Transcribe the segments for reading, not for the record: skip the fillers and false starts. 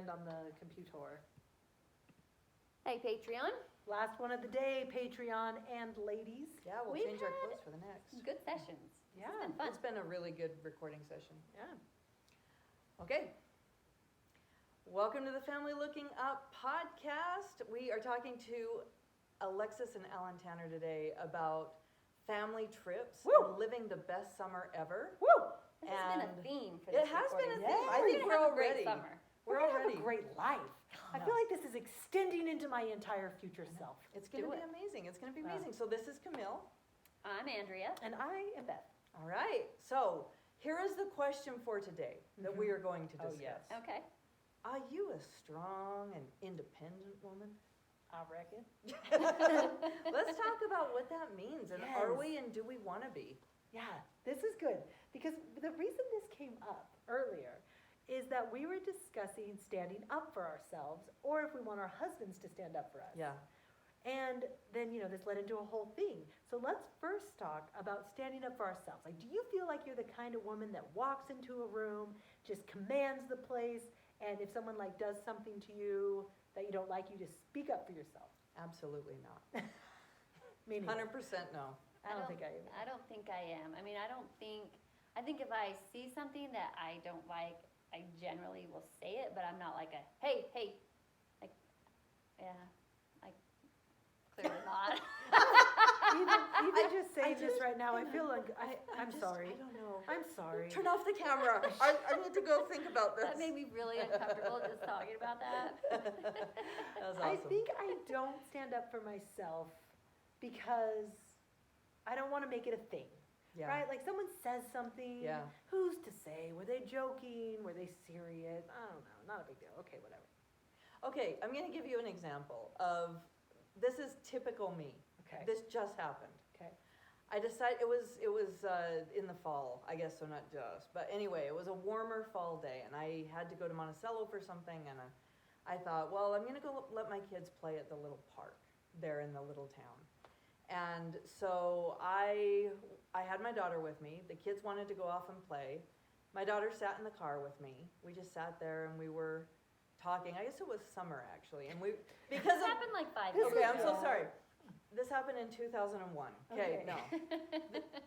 and on the computer. Hey, Patreon. Last one of the day, Patreon and ladies. Yeah, we'll We've change our had clothes for the next. Good sessions. Yeah, This has been fun. It's been a really good recording session. yeah. Okay. Welcome to the Family Looking Up podcast. We are talking to Alexis and Alan Tanner today about family trips Woo! and living the best summer ever. Woo! This has been a And theme for it this has been a recording. theme. Yeah. I We're think gonna we're have all a great ready. summer. We're gonna all have ready. a great life. I No. feel like this is extending into my entire future self. It's going to Do be it. amazing. It's going to be Yeah. amazing. So this is Camille. I'm Andrea. And I am Beth. All right. So here is the question for today that we are going to Oh, discuss. yes. Okay. Are you a strong and independent woman? I reckon. Let's talk about what that means. And are Yes. we and do we want to be? Yeah, this is good. Because the reason this came up earlier is that we were discussing standing up for ourselves, or if we want our husbands to stand up for us. Yeah. And then, this led into a whole thing. So let's first talk about standing up for ourselves. Like, do you feel like you're the kind of woman that walks into a room, just commands the place, and if someone does something to you that you don't like, you just speak up for yourself? Absolutely not. Me neither. 100% no. I don't think I am. I don't think I am. I mean, I think if I see something that I don't like, I generally will say it, but I'm not like a, hey, clearly not. Even just saying this just- right now, I feel like I'm just- sorry. I don't know. I'm sorry. Turn off the camera. I need to go think about this. That made me really uncomfortable just talking about that. That was I awesome. think I don't stand up for myself because I don't want to make it a thing. Yeah. Right? Like someone says something. Yeah. Who's to say? Were they joking? Were they serious? I don't know. Not a big deal. Okay, whatever. Okay, I'm going to give you an example of, this is typical me. Okay. This just happened. Okay. I decided it was in the fall, I guess, so not just. But anyway, it was a warmer fall day, and I had to go to Monticello for something, and I thought, well, I'm going to go let my kids play at the little park there in the little town. And so I had my daughter with me. The kids wanted to go off and play. My daughter sat in the car with me. We just sat there, and we were talking. I guess it was summer, actually, and we This because of happened like 5 This years okay, ago. I'm so sorry. This happened in 2001. Okay, no.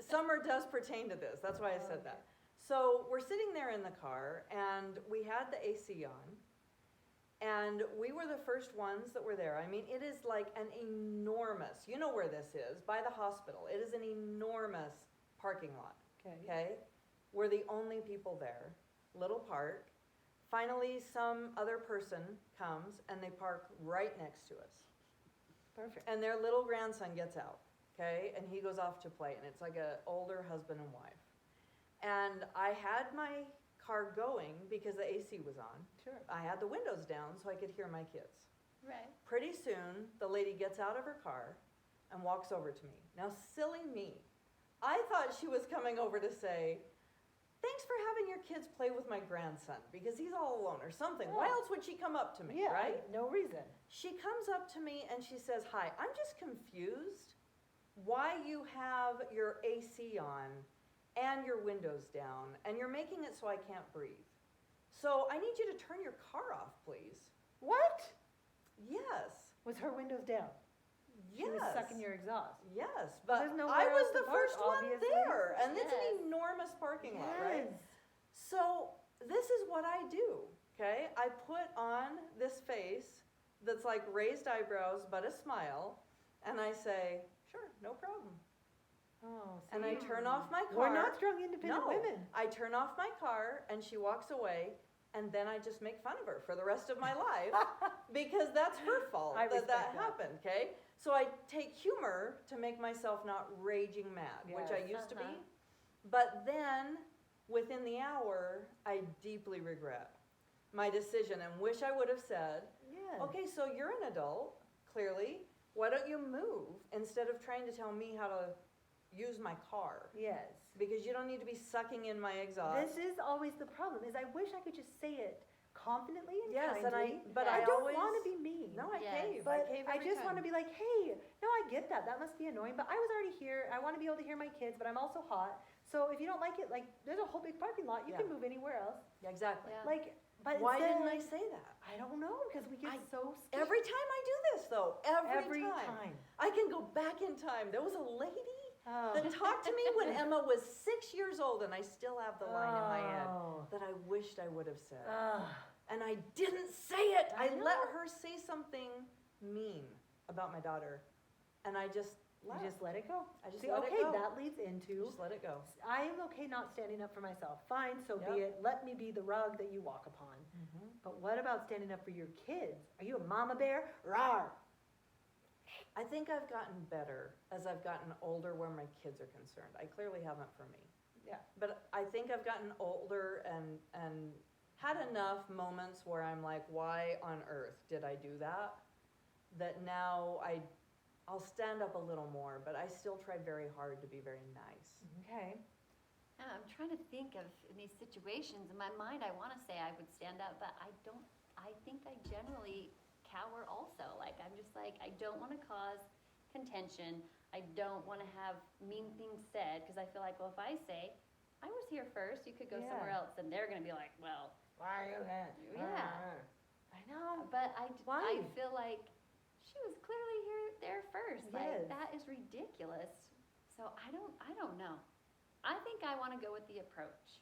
Summer does pertain to this. That's why I said that. So we're sitting there in the car, and we had the AC on, and we were the first ones that were there. I mean, it is like an enormous, you know where this is, by the hospital. It is an enormous parking lot, Okay. okay? We're the only people there, little park. Finally, some other person comes, and they park right next to us. Perfect. And their little grandson gets out, okay, and he goes off to play, and it's like an older husband and wife. And I had my car going because the AC was on. Sure. I had the windows down so I could hear my kids. Right. Pretty soon, the lady gets out of her car and walks over to me. Now, silly me, I thought she was coming over to say, thanks for having your kids play with my grandson because he's all alone or something. Why Oh. else would she come up to me, Yeah, right? no reason. She comes up to me and she says, hi, I'm just confused why you have your AC on and your windows down and you're making it so I can't breathe. So I need you to turn your car off, please. What? Yes. Was her windows down? She Yes. was sucking your exhaust. Yes, but There's nowhere I was else to the park, first one obviously. there, and it's Yes. an enormous parking lot, right? Yes. So this is what I do, okay? I put on this face that's like raised eyebrows but a smile, and I say, sure, no problem. Oh, And I see? turn off my car. We're not strong, independent No, women. I turn off my car, and she walks away, and then I just make fun of her for the rest of my life because that's her fault I that respect that. happened, okay? So I take humor to make myself not raging mad, which I Yes. used to be. Uh-huh. But then, within the hour, I deeply regret my decision and wish I would have said, Yes. okay, so you're an adult, clearly. Why don't you move instead of trying to tell me how to use my car? Yes. Because you don't need to be sucking in my exhaust. This is always the problem, is I wish I could just say it confidently and Yes, and kindly. but Yeah. I don't always want to be mean. No, I Yes. cave. But cave I every just time. want to be like, hey, no, I get that. That must be annoying. But I was already here. I want to be able to hear my kids, but I'm also hot. So if you don't like it, there's a whole big parking lot. You can Yeah. move anywhere else. Yeah, exactly. Yeah. But Why instead, didn't I say that? I because we get I- so scared. Every time I do this though, every time. time. I can go back in time. There was a lady Oh. that talked to me when Emma was 6 years old, and I still have the line in my head Oh. that I wished I would have said. Ugh. And I didn't say it. I I let know. her say something mean about my daughter, and I just You left. just let it go. I just See, let it okay, go. that leads into, Just let it go. I am okay not standing up for myself. Fine, so Yep. be it. Let me be the rug that you walk upon. But what about standing up for your kids? Are you a mama bear? Rawr. I think I've gotten better as I've gotten older where my kids are concerned. I clearly haven't for me. Yeah. But I think I've gotten older and had enough moments where I'm like, why on earth did I do that? That now I'll stand up a little more, but I still try very hard to be very nice. Okay. Yeah, I'm trying to think of in these situations. In my mind, I want to say I would stand up, but I don't. I think I generally cower also. Like, I'm just like, I don't want to cause contention. I don't want to have mean things said because I feel like, well, if I say, I was here first, you could go Yeah. somewhere else, and they're going to be like, well, Why are you that? Yeah. I know. but I Why? feel like she was clearly there first. Yes. Like, that is ridiculous. So I don't know. I think I want to go with the approach.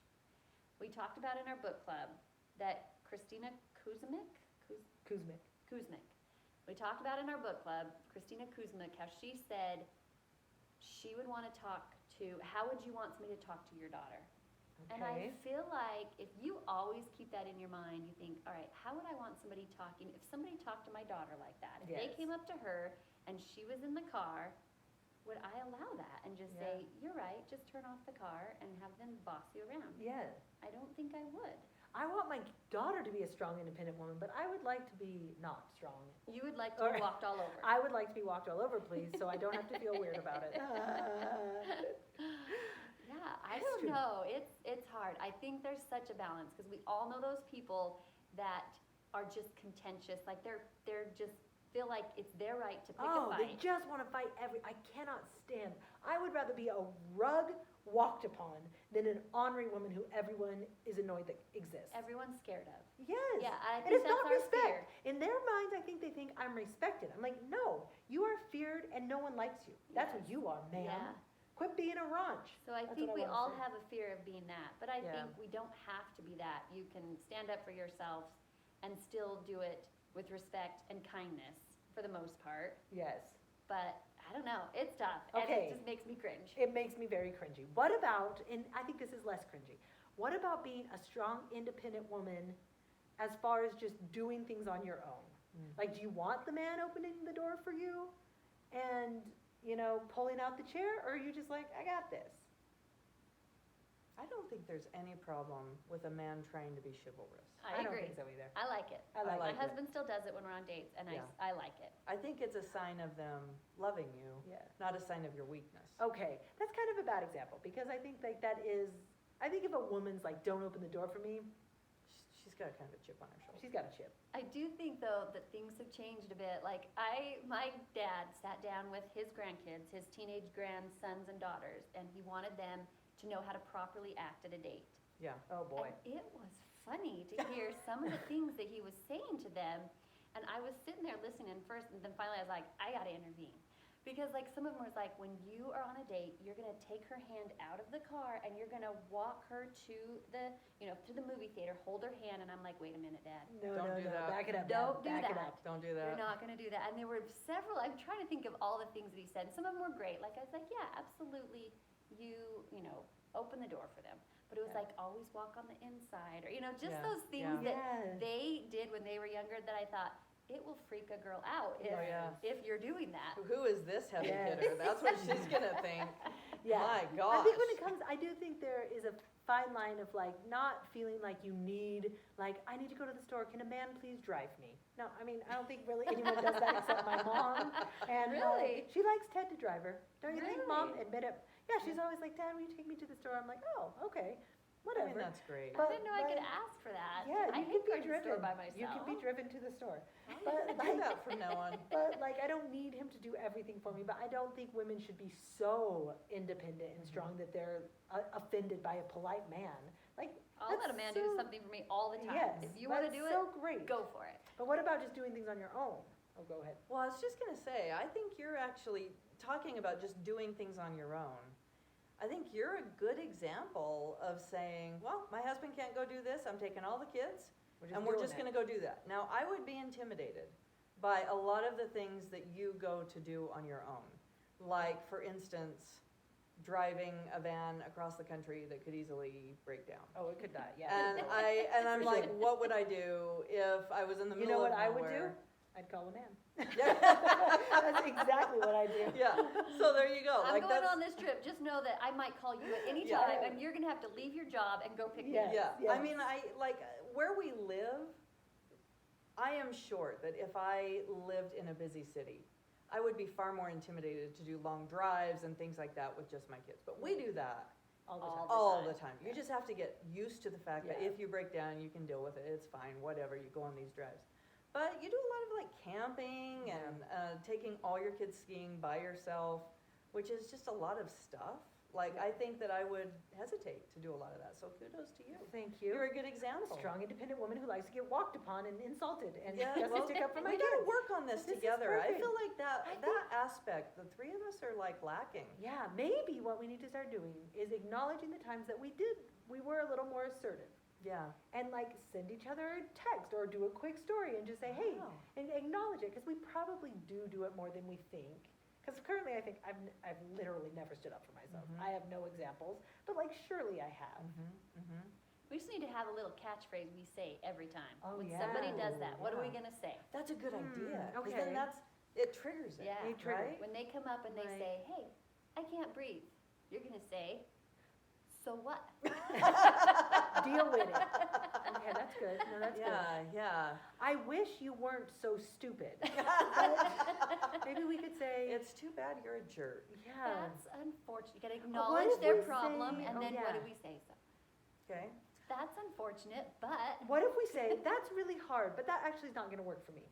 We talked about in our book club that Christina Kuzmik, Kuzmic. we talked about in our book club, Christina Kuzmik, how she said she would want to talk to, how would you want somebody to talk to your daughter? And I Okay. feel like if you always keep that in your mind, you think, all right, how would I want somebody talking, if somebody talked to my daughter like that, if they Yes. came up to her and she was in the car, would I allow that and just Yeah. say, you're right, just turn off the car and have them boss you around? Yes. I don't think I would. I want my daughter to be a strong, independent woman, but I would like to be not strong. You would like to Or- be walked all over. I would like to be walked all over, please, so I don't have to feel weird about it. Yeah, I It's don't true. know. It's hard. I think there's such a balance because we all know those people that are just contentious. Like they're just feel like it's their right to pick Oh, a they fight. just want to fight I cannot stand. I would rather be a rug walked upon than an ornery woman who everyone is annoyed that exists. Everyone's scared of. Yes. Yeah, I And think it's that's not our respect. fear. In their minds, I think they think I'm respected. I'm like, no, you are feared and no one likes you. That's what Yes. you are, ma'am. Yeah. Quit being a raunch. So I That's think what I we wanna all say. have a fear of being that, but I Yeah. think we don't have to be that. You can stand up for yourselves and still do it with respect and kindness for the most part. Yes. But I don't know, it's tough, and Okay. it just makes me cringe. It makes me very cringy. What about, and I think this is less cringy, what about being a strong, independent woman as far as just doing things on your own? Mm. Like, do you want the man opening the door for you and, pulling out the chair, or are you just like, I got this? I don't think there's any problem with a man trying to be chivalrous. I don't agree. think so either. I like it. I like like My it. husband still does it when we're on dates, and Yeah. I like it. I think it's a sign of them loving you, Yeah. not a sign of your weakness. Okay, that's kind of a bad example, because I think like I think if a woman's like, don't open the door for me, She's got kind of a chip on her shoulder. she's got a chip. I do think though that things have changed a bit. Like my dad sat down with his grandkids, his teenage grandsons and daughters, and he wanted them to know how to properly act at a date. Yeah. Oh, boy. And it was funny to hear some of the things that he was saying to them. And I was sitting there listening first, and then finally I was like, I gotta intervene. Because like some of them was like, when you are on a date, you're gonna take her hand out of the car and you're gonna walk her to to the movie theater, hold her hand, and I'm like, wait a minute, Dad. No, Don't no, do no, that. back it up. Don't Dad. do Back it that. up. Don't do You're that. not gonna do that. And there were several, I'm trying to think of all the things that he said. Some of them were great. Like I was like, yeah, absolutely, open the door for them. But it was Yeah. like, always walk on the inside, or, just Yeah, those things yeah. that Yes. they did when they were younger that I thought, it will freak a girl out if, Oh, yeah. if you're doing that. Who is this heavy Yes. hitter? That's what she's gonna think. Yeah. My I gosh. think when it comes, I do think there is a fine line of like not feeling like you need, like, I need to go to the store. Can a man please drive me? No, I mean, I don't think really anyone does that except my mom. And Really? she likes Ted to drive her. Don't you think, Mom? Really? Admit it. Yeah, she's always like, Dad, will you take me to the store? I'm like, oh, okay, I whatever. mean, that's great. But- I didn't know I could ask for that. Yeah, I you hate can be going to the store driven. by myself. You can be driven to the store. I But do like, that from now on. but like, I don't need him to do everything for me, but I don't think women should be so independent and strong that they're offended by a polite man. Like, I'll let a man do something for me all the time. Yes, If you want to that's do so it, great. go for it. But what about just doing things on your own? Oh, go ahead. Well, I was just gonna say, I think you're actually talking about just doing things on your own. I think you're a good example of saying, well, my husband can't go do this, I'm taking all the kids, and we're just gonna go do that. Now, I would be intimidated by a lot of the things that you go to do on your own. Like, for instance, driving a van across the country that could easily break down. Oh, it could die, yeah. And I'm For like, sure. what would I do if I was in the You middle know of what I would do? nowhere? I'd call a man. Yeah. That's exactly what I do. Yeah, so there you go. I'm Like, going that's- on this trip. Just know that I might call you at any Yeah. time, and you're gonna have to leave your job and go pick me Yes. up. Yeah, yes. I mean, where we live, I am sure that if I lived in a busy city, I would be far more intimidated to do long drives and things like that with just my kids. But we do that All the All time. the all time. the time. You just have to get used to the fact that Yeah. if you break down, you can deal with it. It's fine, whatever, you go on these drives. But you do a lot of like camping and taking all your kids skiing by yourself, which is just a lot of stuff. Like, I think that I would hesitate to do a lot of that, so kudos to you. Thank you. You're a good example. Strong, independent woman who likes to get walked upon and insulted and Yeah, has well, to stick up for my we kids. gotta work on this This is together. I perfect. feel like that I that aspect, the three of us are like lacking. Yeah, maybe what we need to start doing is acknowledging the times that we were a little more assertive. Yeah. And like send each other a text or do a quick story and just say, hey, Wow. and acknowledge it, because we probably do it more than we think. Because currently I think I've literally never stood up for myself. Mhm. I have no examples, but like surely I have. We just need to have a little catchphrase we say every time. Oh, When yeah. somebody does that, what are we Yeah. gonna say? That's a good idea. 'Cause okay. then it triggers it. Yeah. You trigger. Right? When they come up and they Right. say, hey, I can't breathe, you're gonna say, so what? Deal with it. Okay, that's good. No, that's good. Yeah. I wish you weren't so stupid. But maybe we could say, It's too bad you're a jerk. yeah. That's unfortunate. You gotta what acknowledge if their we problem, say- and oh, then what yeah. do we say? So, Okay. that's unfortunate, but What if we say, that's really hard, but that actually is not gonna work for me?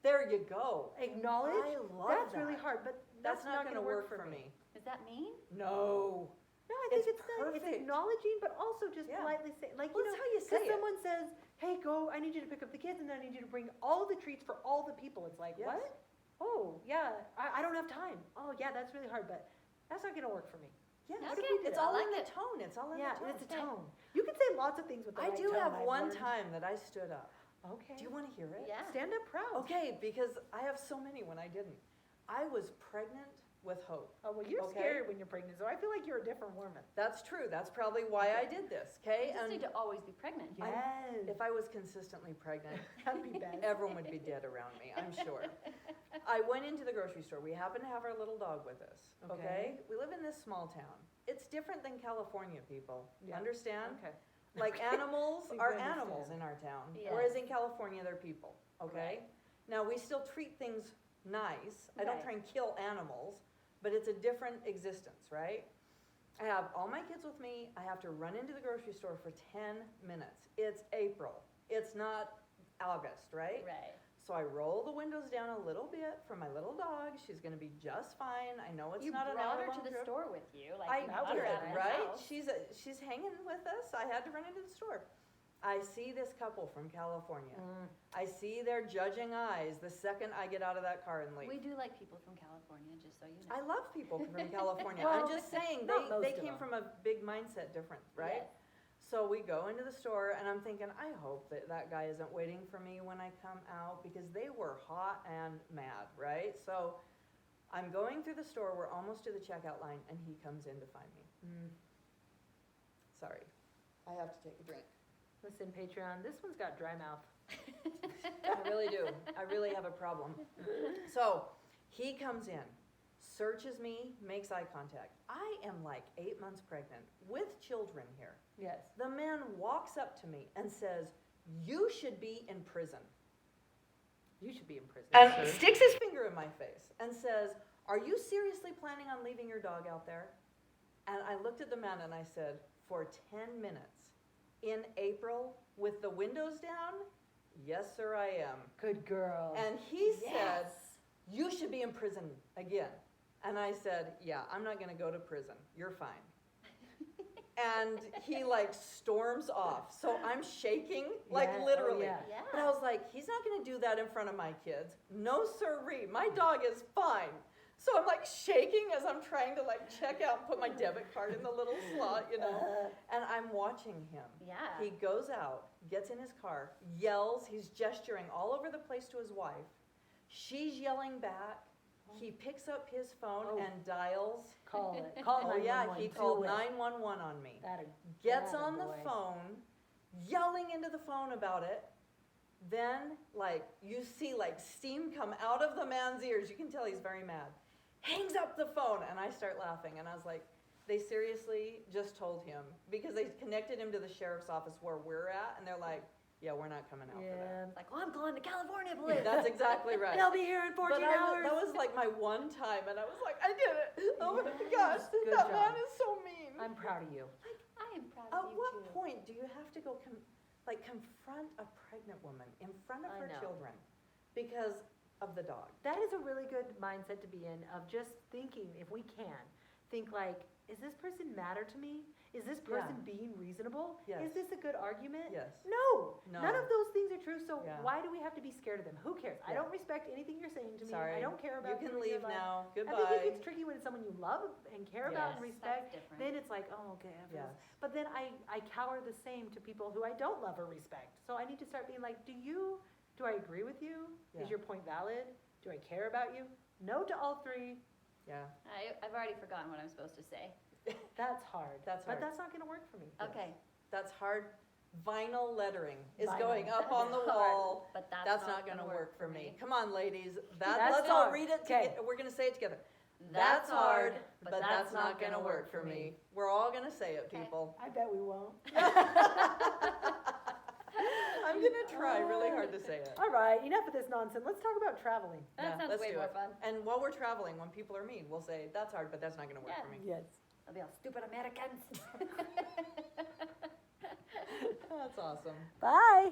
There you go. Acknowledge, I love that's that. really hard, but That's not gonna work for me. does that mean? No. No, I think It's it's not, it's perfect. acknowledging, but also just Yeah. politely say, like, Well, you it's know, how you say because it. someone says, hey, go, I need you to pick up the kids, and then I need you to bring all the treats for all the people. It's like, Yes. what? Oh, yeah, I don't have time. Oh, yeah, that's really hard, but that's not gonna work for me. Yes. What if we did It's that? all I in like the it. tone. It's all in Yeah, the tone. it's a tone. You can say lots of things with the I right do tone, have I've one learned. time that I stood up. Okay. Do you want to hear it? Yeah. Stand up proud. Okay, because I have so many when I didn't. I was pregnant with Hope. Oh, well, you're Okay. scary when you're pregnant, so I feel like you're a different woman. That's true. That's probably why I did this. Okay, You just need to always be pregnant. Yes. if I was consistently pregnant, That'd be best. everyone would be dead around me, I'm sure. I went into the grocery store. We happen to have our little dog with us. Okay, Okay. we live in this small town. It's different than California, people. Yeah. Understand? Okay. Like animals Think are we understand. animals in our town, Yes. whereas in California they're people. Okay. Right. Now we still treat things nice. I don't Right. try and kill animals, but it's a different existence, right? I have all my kids with me. I have to run into the grocery store for 10 minutes. It's April. It's not August, right? Right. So I roll the windows down a little bit for my little dog. She's gonna be just fine. I know it's You not an brought her hour-long to the trip. store with you, like I you that brought her would've out been of the right? house. She's hanging with us. I had to run into the store. I see this couple from California. I see their judging eyes the second I get out of that car and leave. We do like people from California, just so you know. I love people from California. Well, I'm just saying not most they of came them. from a big mindset different, right? Yes. So we go into the store and I'm thinking, I hope that that guy isn't waiting for me when I come out because they were hot and mad, right? So I'm going through the store, we're almost to the checkout line and he comes in to find me. Sorry, I have to take a drink. Listen, Patreon, this one's got dry mouth. I really do. I really have a problem. So he comes in, searches me, makes eye contact. I am like 8 months pregnant with children here. Yes. The man walks up to me and says, "You should be in prison." You should be in prison. And sir. sticks his finger in my face and says, "Are you seriously planning on leaving your dog out there?" And I looked at the man and I said, "For 10 minutes in April with the windows down? Yes, sir, I am." Good girl. And he said, Yes. "You should be in prison again." And I said, "Yeah, I'm not going to go to prison. You're fine." and he like storms off. So I'm shaking, like Yeah, oh, literally. yeah. Yeah. But I was like, he's not gonna do that in front of my kids. No sirree, my dog is fine. So I'm like shaking as I'm trying to like check out and put my debit card in the little slot, you know. And I'm watching him. Yeah. He goes out, gets in his car, yells, he's gesturing all over the place to his wife. She's yelling back. He picks up his phone Oh. and dials. Call it, call Oh yeah, 911, he do called it. 911 on me. Gets That a on the boy. phone, yelling into the phone about it. Then, like, you see like steam come out of the man's ears. You can tell he's very mad. Hangs up the phone, and I start laughing. And I was like, they seriously just told him, because they connected him to the sheriff's office where we're at, and they're like, yeah, we're not coming out for that. Yeah. Like, well, I'm going to California, please. That's exactly right. They'll be here in 14 But hours. that was like my one time, and I was like, I did it. Oh my Yes, gosh, good that job. man is so mean. I'm proud of you. I am proud At of you what too. point do you have to go confront a pregnant woman in front of I her know. children because of the dog? That is a really good mindset to be in, of just thinking, if we can, think like, is this person matter to me? Is this person being reasonable? Yes. Is this a good argument? Yes. No, No. none of those things are true, so Yeah. why do we have to be scared of them? Who cares? I Yeah. don't respect anything you're saying to me. Sorry. I don't care about You can in your leave life. now. I think Goodbye. it gets tricky when it's someone you love and care about and Yes. respect. That's different. Then it's like, oh, okay. I feel- Yes. But then I cower the same to people who I don't love or respect. So I need to start being like, do I agree with you? Yeah. Is your point valid? Do I care about you? No to all three. Yeah. I've already forgotten what I'm supposed to say. That's hard. That's But hard. that's not gonna work for me. Okay. That's hard. Vinyl lettering is Vinyl. going up on the Hard, wall. but That's not gonna work for me. Come on, ladies. Let's all hard. read it Okay. together. We're gonna say it together. That's hard, but that's not gonna work for me. We're all gonna say it, Okay. people. I bet we won't. I'm gonna try really hard to say it. All right, enough of this nonsense. Let's talk about traveling. That Yeah, sounds let's way do more it. fun. And while we're traveling, when people are mean, we'll say, that's hard, but that's not gonna work Yeah. for me. Yes. They'll be all stupid Americans. That's awesome. Bye.